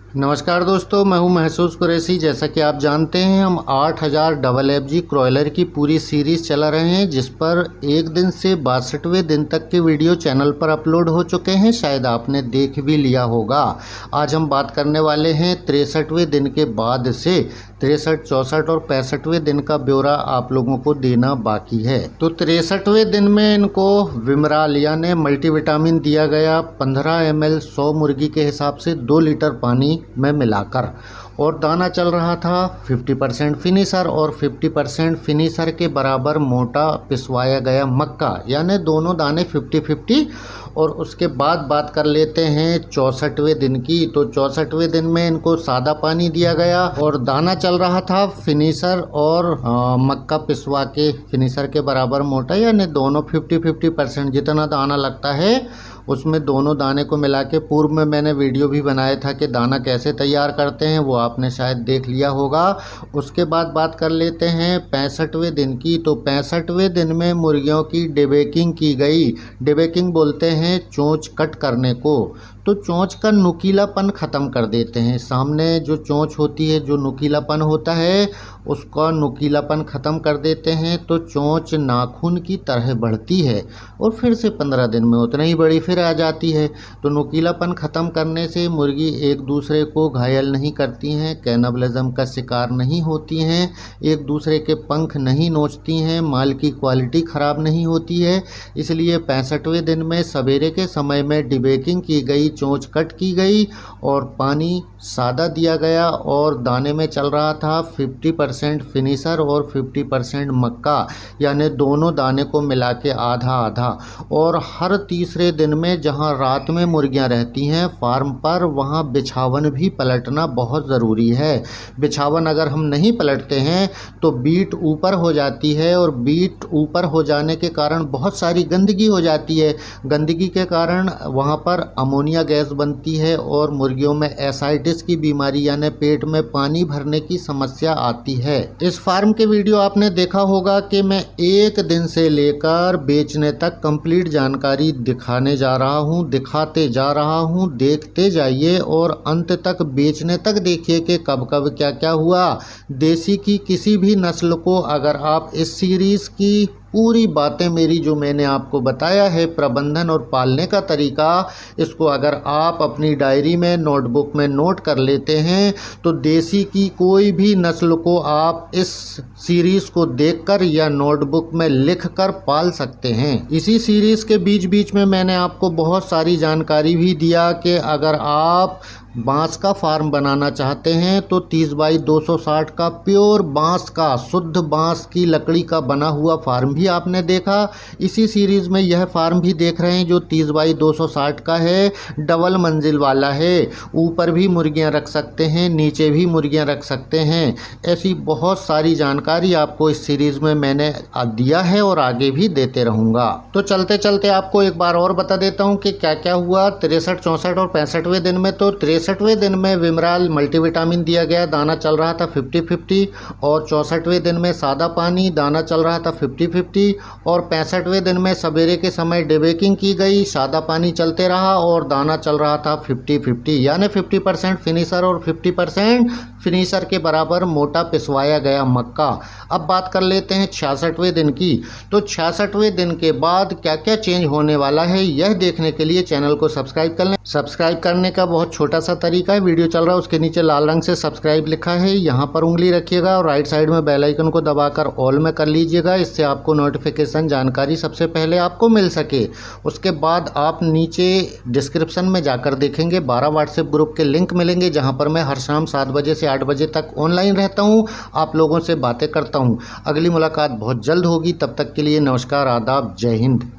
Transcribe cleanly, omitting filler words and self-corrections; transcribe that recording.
नमस्कार दोस्तों, मैं हूं महसूस कुरैशी। जैसा कि आप जानते हैं, हम 8000 डबल एफजी क्रॉयलर की पूरी सीरीज़ चला रहे हैं, जिस पर एक दिन से 62वें दिन तक के वीडियो चैनल पर अपलोड हो चुके हैं। शायद आपने देख भी लिया होगा। आज हम बात करने वाले हैं 63वें दिन के बाद से। 63, 64 और 65वें दिन का ब्यौरा आप लोगों को देना बाकी है। तो 63वें दिन में इनको विमराल यानी मल्टीविटामिन दिया गया 15 ml 100 मुर्गी के हिसाब से 2 लीटर पानी में मिलाकर, और दाना चल रहा था 50% फिनिशर और 50% फिनिशर के बराबर मोटा पिसवाया गया मक्का, यानी दोनों दाने 50-50। और उसके बाद बात कर लेते हैं 64वें दिन की। तो 64वें दिन में इनको सादा पानी दिया गया और दाना चल रहा था फिनिशर और मक्का पिसवा के फिनिशर के बराबर मोटा, यानी दोनों 50-50% जितना दाना लगता है उसमें दोनों दाने को मिला के। पूर्व में मैंने वीडियो भी बनाया था कि दाना कैसे तैयार करते हैं, वो आपने शायद देख लिया होगा। उसके बाद बात कर लेते हैं 65वें दिन की। तो 65वें दिन में मुर्गियों की डिबेकिंग की गई। डिबेकिंग बोलते हैं चोंच कट करने को। तो चोंच का नुकीलापन ख़त्म कर देते हैं। सामने जो चोंच होती है, जो नुकीलापन होता है, उसका नुकीलापन ख़त्म कर देते हैं। तो चोंच नाखून की तरह बढ़ती है और फिर से 15 दिन में उतना ही बड़ी फिर आ जाती है। तो नुकीलापन ख़त्म करने से मुर्गी एक दूसरे को घायल नहीं करती हैं, कैनिबलिज्म का शिकार नहीं होती हैं, एक दूसरे के पंख नहीं नोचती हैं, माल की क्वालिटी ख़राब नहीं होती है। इसलिए 65वें दिन में सवेरे के समय में डिबेकिंग की गई, चोंच कट की गई और पानी सादा दिया गया, और दाने में चल रहा था 50% फिनिशर और 50% मक्का, यानी दोनों दाने को मिला के आधा आधा। और हर तीसरे दिन में जहां रात में मुर्गियां रहती हैं फार्म पर, वहां बिछावन भी पलटना बहुत ज़रूरी है। बिछावन अगर हम नहीं पलटते हैं तो बीट ऊपर हो जाती है, और बीट ऊपर हो जाने के कारण बहुत सारी गंदगी हो जाती है। गंदगी के कारण वहां पर अमोनिया गैस बनती है और मुर्गियों में एसाइटिस की बीमारी यानी पेट में पानी भरने की समस्या आती है। इस फार्म के वीडियो आपने देखा होगा कि मैं एक दिन से लेकर बेचने तक कंप्लीट जानकारी दिखाने जा रहा हूं, दिखाते जा रहा हूं। देखते जाइए और अंत तक, बेचने तक देखिए कि कब कब क्या क्या हुआ। देसी की किसी भी नस्ल को अगर आप इस सीरीज़ की पूरी बातें मेरी जो मैंने आपको बताया है, प्रबंधन और पालने का तरीका, इसको अगर आप अपनी डायरी में, नोटबुक में नोट कर लेते हैं तो देसी की कोई भी नस्ल को आप इस सीरीज़ को देखकर या नोटबुक में लिखकर पाल सकते हैं। इसी सीरीज़ के बीच बीच में मैंने आपको बहुत सारी जानकारी भी दिया कि अगर आप बांस का फार्म बनाना चाहते हैं तो 30 बाई 260 का प्योर बांस का, शुद्ध बांस की लकड़ी का बना हुआ फार्म भी आपने देखा। इसी सीरीज़ में यह फार्म भी देख रहे हैं जो 30 बाई 260 का है, डबल मंजिल वाला है। ऊपर भी मुर्गियां रख सकते हैं, नीचे भी मुर्गियां रख सकते हैं। ऐसी बहुत सारी जानकारी आपको इस सीरीज़ में मैंने दिया है और आगे भी देते रहूँगा। तो चलते चलते आपको एक बार और बता देता हूँ कि क्या क्या हुआ 63, 64 और 65वें दिन में। तो 63वें दिन में विमराल मल्टीविटामिन दिया गया, दाना चल रहा था 50-50। और 64वें दिन में सादा पानी, दाना चल रहा था 50-50। और 65वें दिन में सवेरे के समय डिबेकिंग की गई, सादा पानी चलते रहा और दाना चल रहा था 50-50, यानी 50% फिनिशर और 50% फिनिशर के बराबर मोटा पिसवाया गया मक्का। अब बात कर लेते हैं 66वें दिन की। तो 66वें दिन के बाद क्या क्या चेंज होने वाला है, यह देखने के लिए चैनल को सब्सक्राइब कर लें। सब्सक्राइब करने का बहुत छोटा सा तरीका है, वीडियो चल रहा है उसके नीचे लाल रंग से सब्सक्राइब लिखा है, यहाँ पर उंगली रखिएगा और राइट साइड में बेल आइकन को दबाकर ऑल में कर लीजिएगा। इससे आपको नोटिफिकेशन, जानकारी सबसे पहले आपको मिल सके। उसके बाद आप नीचे डिस्क्रिप्शन में जाकर देखेंगे 12 व्हाट्सएप ग्रुप के लिंक मिलेंगे, जहाँ पर मैं हर शाम 7 बजे से 8 बजे तक ऑनलाइन रहता हूँ, आप लोगों से बातें करता हूँ। अगली मुलाकात बहुत जल्द होगी, तब तक के लिए नमस्कार, आदाब, जय हिंद।